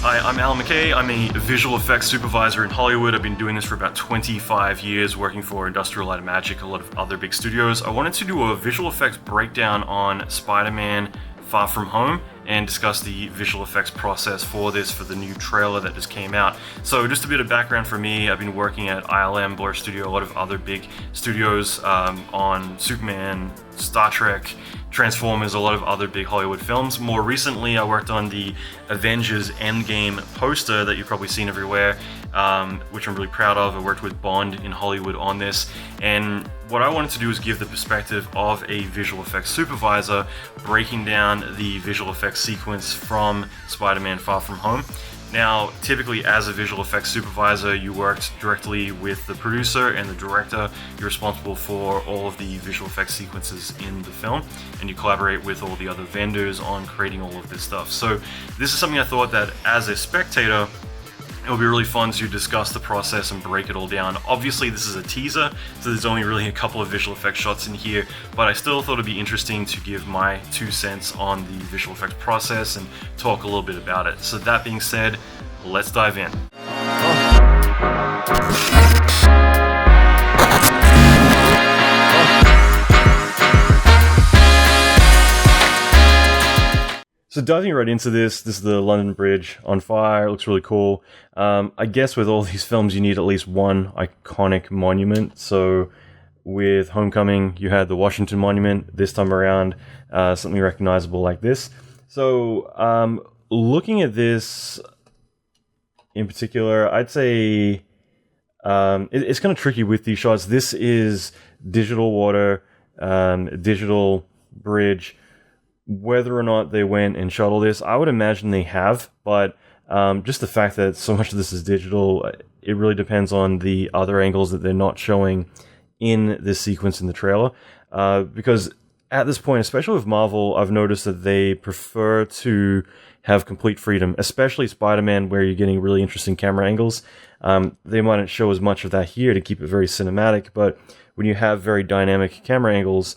Hi, I'm Alan McKay. I'm a visual effects supervisor in Hollywood. I've been doing this for about 25 years, working for Industrial Light and Magic, a lot of other big studios. I wanted to do a visual effects breakdown on Spider-Man Far From Home and discuss the visual effects process for the new trailer that just came out. So just a bit of background for me, I've been working at ILM, Blur Studio, a lot of other big studios on Superman, Star Trek, Transformers, a lot of other big Hollywood films. More recently, I worked on the Avengers Endgame poster that you've probably seen everywhere, which I'm really proud of. I worked with Bond in Hollywood on this, and what I wanted to do is give the perspective of a visual effects supervisor, breaking down the visual effects sequence from Spider-Man Far From Home. Now, typically as a visual effects supervisor, you worked directly with the producer and the director. You're responsible for all of the visual effects sequences in the film, and you collaborate with all the other vendors on creating all of this stuff. So this is something I thought that as a spectator, it would be really fun to discuss the process and break it all down. Obviously, this is a teaser, so there's only really a couple of visual effects shots in here, but I still thought it'd be interesting to give my 2 cents on the visual effects process and talk a little bit about it. So that being said, let's dive in. So diving right into this is the London Bridge on fire. It looks really cool. I guess with all these films, you need at least one iconic monument. So with Homecoming, you had the Washington Monument. This time around, something recognizable like this. So looking at this in particular, I'd say it's kind of tricky with these shots. This is digital water, digital bridge. Whether or not they went and shot all this, I would imagine they have, but just the fact that so much of this is digital, it really depends on the other angles that they're not showing in this sequence in the trailer. Because at this point, especially with Marvel, I've noticed that they prefer to have complete freedom, especially Spider-Man, where you're getting really interesting camera angles. They mightn't show as much of that here to keep it very cinematic, but when you have very dynamic camera angles,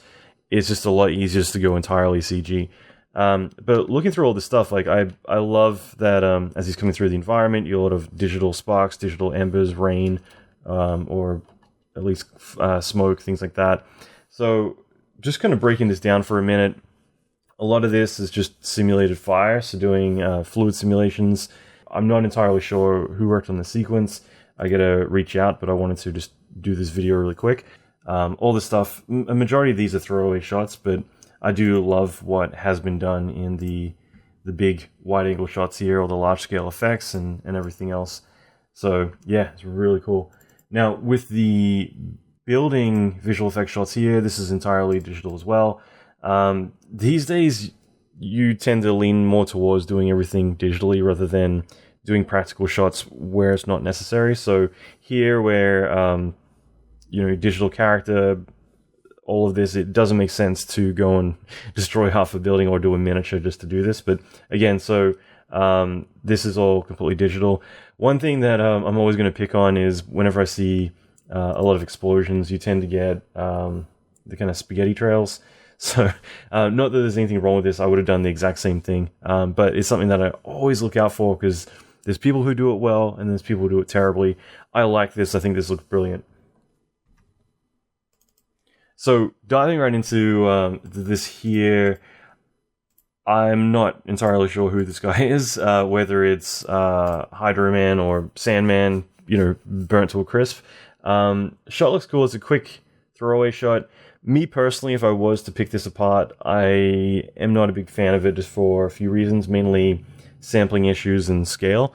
it's just a lot easier just to go entirely CG. But looking through all this stuff, like I love that as he's coming through the environment, you get a lot of digital sparks, digital embers, rain, or at least smoke, things like that. So just kind of breaking this down for a minute, a lot of this is just simulated fire, so doing fluid simulations. I'm not entirely sure who worked on the sequence. I gotta reach out, but I wanted to just do this video really quick. All this stuff, a majority of these are throwaway shots, but I do love what has been done in the big wide-angle shots here, all the large-scale effects and everything else. So yeah, it's really cool. Now, with the building visual effects shots here, this is entirely digital as well. These days, you tend to lean more towards doing everything digitally rather than doing practical shots where it's not necessary. So here, where digital character, all of this, it doesn't make sense to go and destroy half a building or do a miniature just to do this. But again, so this is all completely digital. One thing that I'm always going to pick on is whenever I see a lot of explosions, you tend to get the kind of spaghetti trails. So not that there's anything wrong with this, I would have done the exact same thing. But it's something that I always look out for because there's people who do it well and there's people who do it terribly. I like this. I think this looks brilliant. So diving right into this here, I'm not entirely sure who this guy is, whether it's Hydro Man or Sandman, burnt to a crisp. Shot looks cool. It's a quick throwaway shot. Me personally, if I was to pick this apart, I am not a big fan of it just for a few reasons, mainly sampling issues and scale.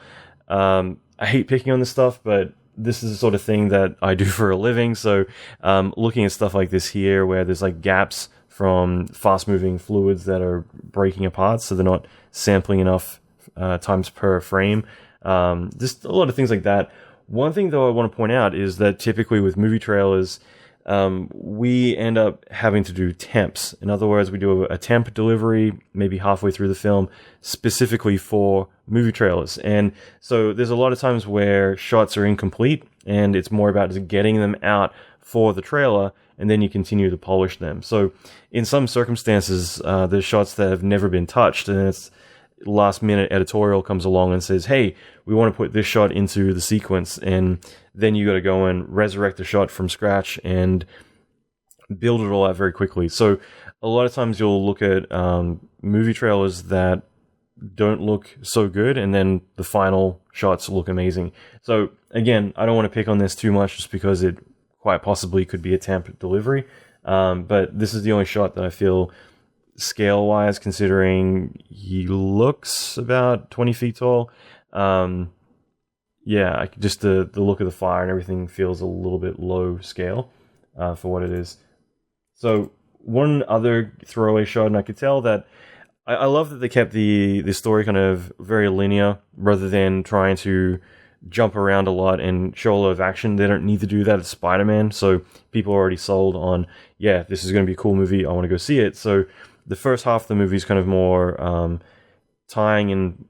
I hate picking on this stuff, but this is the sort of thing that I do for a living. So looking at stuff like this here, where there's like gaps from fast-moving fluids that are breaking apart, so they're not sampling enough times per frame. Just a lot of things like that. One thing, though, I want to point out is that typically with movie trailers, we end up having to do temps. In other words, we do a temp delivery maybe halfway through the film specifically for movie trailers. And so there's a lot of times where shots are incomplete and it's more about just getting them out for the trailer and then you continue to polish them. So in some circumstances, there's shots that have never been touched, and it's last minute editorial comes along and says, hey, we want to put this shot into the sequence, and then you got to go and resurrect the shot from scratch and build it all out very quickly. So a lot of times you'll look at movie trailers that don't look so good, and then the final shots look amazing. So again, I don't want to pick on this too much just because it quite possibly could be a temp delivery, but this is the only shot that I feel scale wise, considering he looks about 20 feet tall, just the look of the fire and everything feels a little bit low scale for what it is. So one other throwaway shot, and I could tell that I love that they kept the story kind of very linear rather than trying to jump around a lot and show a lot of action. They don't need to do that. It's Spider-Man, so people are already sold on, yeah, this is going to be a cool movie, I want to go see it. So the first half of the movie is kind of more tying in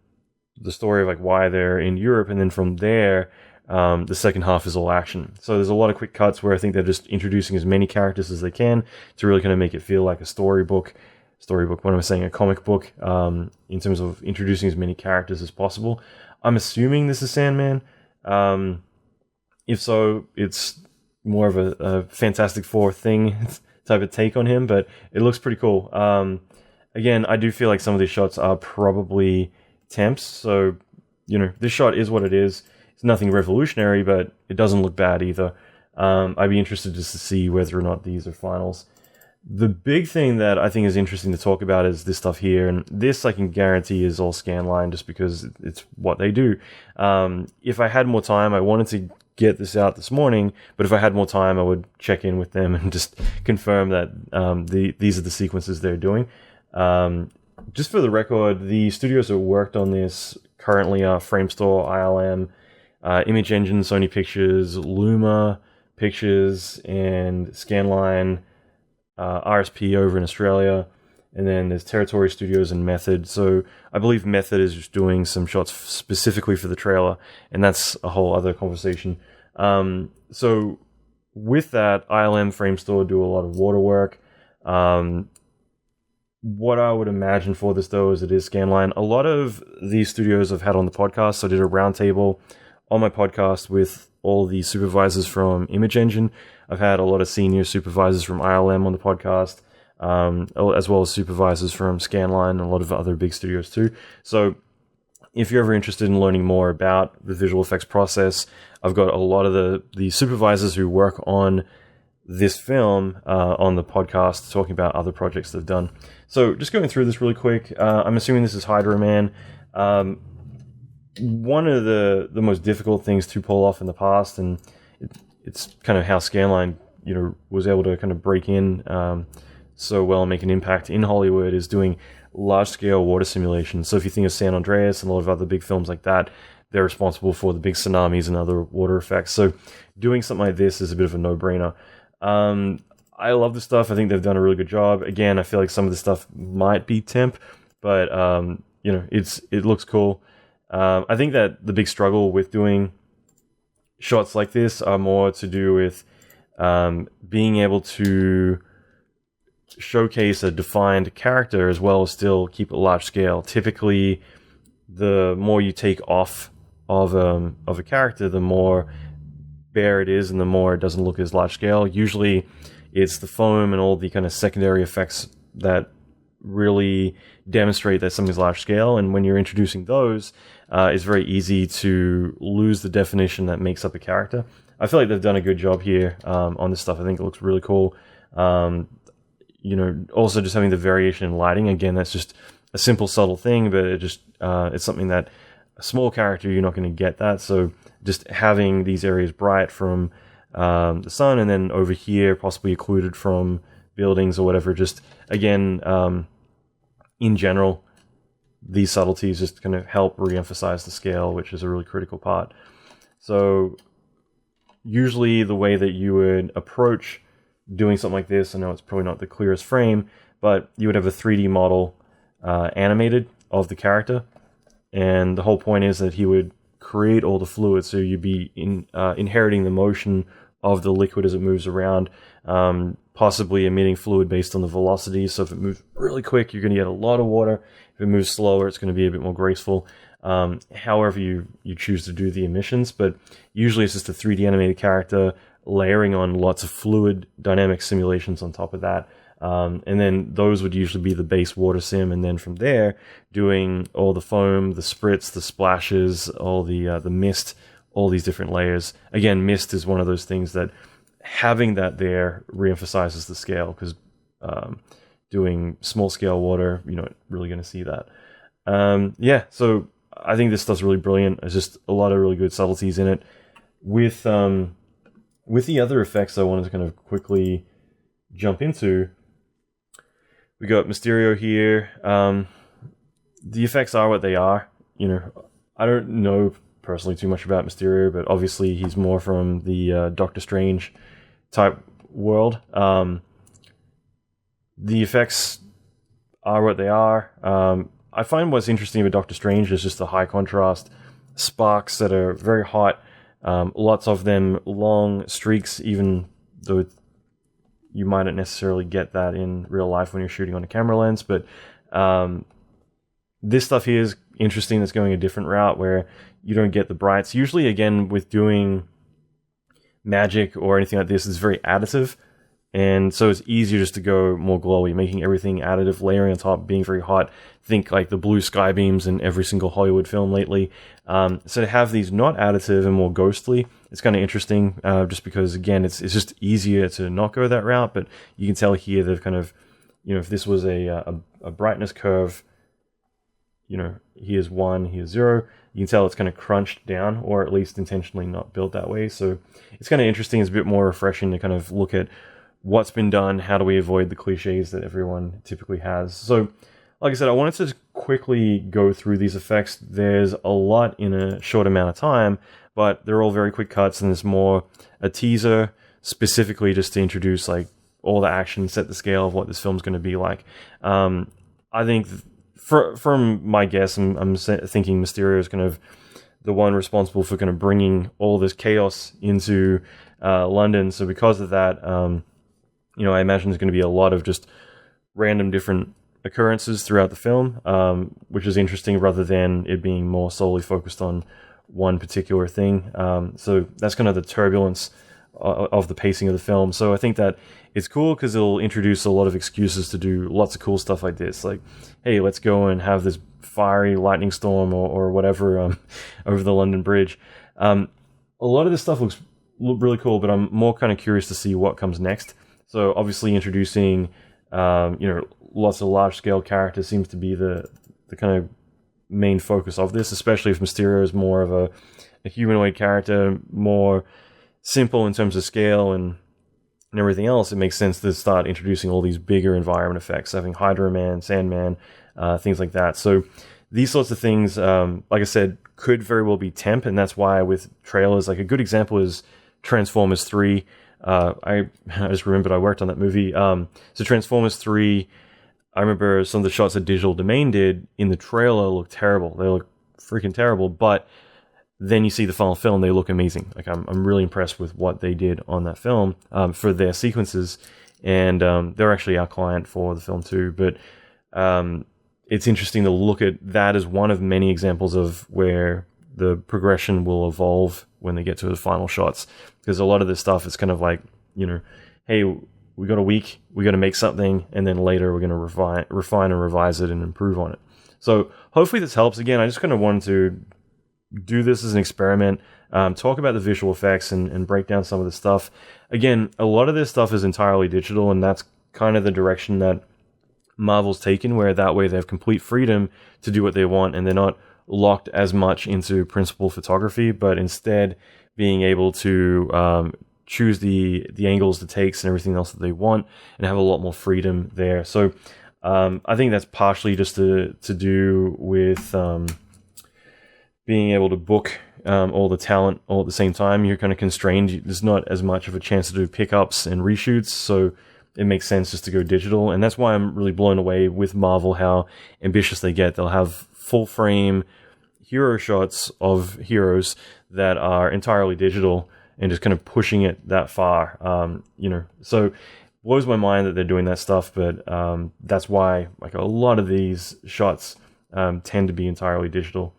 the story of like why they're in Europe, and then from there, the second half is all action. So there's a lot of quick cuts where I think they're just introducing as many characters as they can to really kind of make it feel like a storybook, what am I saying, a comic book, in terms of introducing as many characters as possible. I'm assuming this is Sandman. If so, it's more of a Fantastic Four thing type of take on him, but it looks pretty cool. Again, I do feel like some of these shots are probably temps, so, this shot is what it is. It's nothing revolutionary, but it doesn't look bad either. I'd be interested just to see whether or not these are finals. The big thing that I think is interesting to talk about is this stuff here, and this I can guarantee is all scanline just because it's what they do. If I had more time, I wanted to get this out this morning, but if I had more time, I would check in with them and just confirm that these are the sequences they're doing. Just for the record, the studios that worked on this currently are Framestore, ILM, Image Engine, Sony Pictures, Luma Pictures, and Scanline, RSP over in Australia, and then there's Territory Studios and Method. So I believe Method is just doing some shots specifically for the trailer, and that's a whole other conversation. So with that, ILM, Framestore do a lot of waterwork. What I would imagine for this, though, is it is Scanline. A lot of these studios I've had on the podcast, so I did a roundtable on my podcast with all the supervisors from Image Engine. I've had a lot of senior supervisors from ILM on the podcast, as well as supervisors from Scanline and a lot of other big studios too. So if you're ever interested in learning more about the visual effects process, I've got a lot of the supervisors who work on this film on the podcast talking about other projects they've done. So just going through this really quick, I'm assuming this is Hydro Man. One of the most difficult things to pull off in the past, and it's kind of how Scanline, was able to kind of break in so well and make an impact in Hollywood, is doing large-scale water simulations. So if you think of San Andreas and a lot of other big films like that, they're responsible for the big tsunamis and other water effects. So doing something like this is a bit of a no-brainer. I love this stuff. I think they've done a really good job. Again, I feel like some of this stuff might be temp, but it looks cool. I think that the big struggle with doing shots like this are more to do with being able to showcase a defined character as well as still keep it large scale. Typically, the more you take off of a character, the more bare it is and the more it doesn't look as large scale. Usually it's the foam and all the kind of secondary effects that really demonstrate that something's large scale, and when you're introducing those, it's very easy to lose the definition that makes up a character. I feel like they've done a good job here on this stuff. I think it looks really cool. Also just having the variation in lighting, again, that's just a simple, subtle thing, but it's something that a small character, you're not going to get that. So just having these areas bright from the sun, and then over here possibly occluded from buildings or whatever, just again, in general, these subtleties just kind of help re-emphasize the scale, which is a really critical part. So usually the way that you would approach doing something like this, I know it's probably not the clearest frame, but you would have a 3D model animated of the character, and the whole point is that he would create all the fluid, so you'd be inheriting the motion of the liquid as it moves around. possibly emitting fluid based on the velocity. So if it moves really quick, you're going to get a lot of water. If it moves slower, it's going to be a bit more graceful. However you choose to do the emissions, but usually it's just a 3D animated character layering on lots of fluid dynamic simulations on top of that. And then those would usually be the base water sim, and then from there, doing all the foam, the spritz, the splashes, all the mist, all these different layers. Again, mist is one of those things that having that there reemphasizes the scale, because doing small scale water, you're not really going to see that. So I think this stuff's really brilliant. There's just a lot of really good subtleties in it. With the other effects I wanted to kind of quickly jump into, we got Mysterio here. The effects are what they are. I don't know personally too much about Mysterio, but obviously he's more from the Doctor Strange type world. The effects are what they are. I find what's interesting about Doctor Strange is just the high contrast sparks that are very hot. Lots of them, long streaks, even though you might not necessarily get that in real life when you're shooting on a camera lens. But this stuff here is interesting. That's going a different route where you don't get the brights. Usually, again, with doing magic or anything like this, it's very additive. And so it's easier just to go more glowy, making everything additive, layering on top, being very hot. Think like the blue sky beams in every single Hollywood film lately. So to have these not additive and more ghostly, it's kind of interesting, just because, again, it's just easier to not go that route. But you can tell here they've kind of, if this was a brightness curve, here's 1, here's 0, you can tell it's kind of crunched down, or at least intentionally not built that way. So it's kind of interesting. It's a bit more refreshing to kind of look at what's been done, how do we avoid the cliches that everyone typically has. So, like I said, I wanted to quickly go through these effects. There's a lot in a short amount of time, but they're all very quick cuts, and there's more a teaser specifically just to introduce like all the action, set the scale of what this film's going to be like. I think from my guess, I'm thinking Mysterio is kind of the one responsible for kind of bringing all this chaos into London. So because of that, I imagine there's going to be a lot of just random different occurrences throughout the film, which is interesting rather than it being more solely focused on one particular thing. So that's kind of the turbulence of the pacing of the film. So I think that it's cool because it'll introduce a lot of excuses to do lots of cool stuff like this. Like, hey, let's go and have this fiery lightning storm or whatever over the London Bridge. A lot of this stuff looks really cool, but I'm more kind of curious to see what comes next. So obviously introducing, lots of large-scale characters seems to be the kind of main focus of this, especially if Mysterio is more of a humanoid character, more simple in terms of scale and everything else. It makes sense to start introducing all these bigger environment effects, having Hydro Man, Sandman, things like that. So these sorts of things, like I said, could very well be temp, and that's why with trailers, like a good example is Transformers 3. I just remembered I worked on that movie. So Transformers 3, I remember some of the shots that Digital Domain did in the trailer look terrible. They look freaking terrible, but then you see the final film, they look amazing. Like I'm really impressed with what they did on that film for their sequences, and they're actually our client for the film too. But it's interesting to look at that as one of many examples of where the progression will evolve when they get to the final shots, because a lot of this stuff is kind of like, hey, we got a week, we got to make something, and then later we're going to refine and revise it and improve on it. So hopefully this helps. Again, I just kind of wanted to do this as an experiment, talk about the visual effects and break down some of the stuff. Again, a lot of this stuff is entirely digital, and that's kind of the direction that Marvel's taken, where that way they have complete freedom to do what they want, and they're not locked as much into principal photography, but instead being able to choose the angles, the takes, and everything else that they want, and have a lot more freedom there. So I think that's partially just to do with being able to book all the talent all at the same time. You're kind of constrained. There's not as much of a chance to do pickups and reshoots, so it makes sense just to go digital. And that's why I'm really blown away with Marvel, how ambitious they get. They'll have full frame hero shots of heroes that are entirely digital and just kind of pushing it that far. So blows my mind that they're doing that stuff, but that's why like a lot of these shots tend to be entirely digital.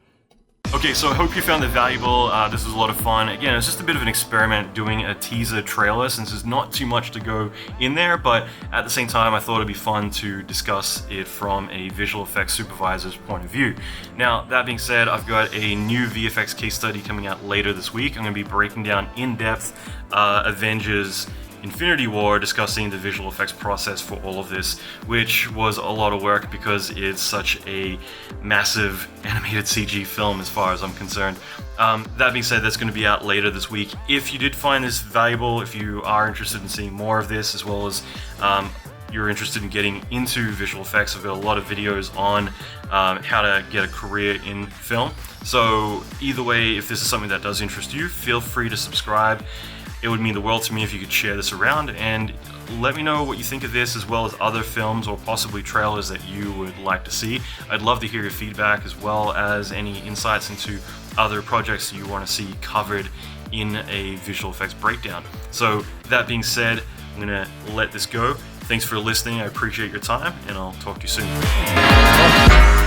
Okay, so I hope you found it valuable. This was a lot of fun. Again, it's just a bit of an experiment doing a teaser trailer since there's not too much to go in there, but at the same time I thought it'd be fun to discuss it from a visual effects supervisor's point of view. Now, that being said, I've got a new VFX case study coming out later this week. I'm going to be breaking down in depth Avengers Infinity War, discussing the visual effects process for all of this, which was a lot of work because it's such a massive animated CG film as far as I'm concerned. That being said, that's going to be out later this week. If you did find this valuable, if you are interested in seeing more of this, as well as you're interested in getting into visual effects, I've got a lot of videos on how to get a career in film. So either way, if this is something that does interest you, feel free to subscribe. It would mean the world to me if you could share this around, and let me know what you think of this, as well as other films or possibly trailers that you would like to see. I'd love to hear your feedback, as well as any insights into other projects you want to see covered in a visual effects breakdown. So that being said, I'm gonna let this go. Thanks for listening. I appreciate your time, and I'll talk to you soon.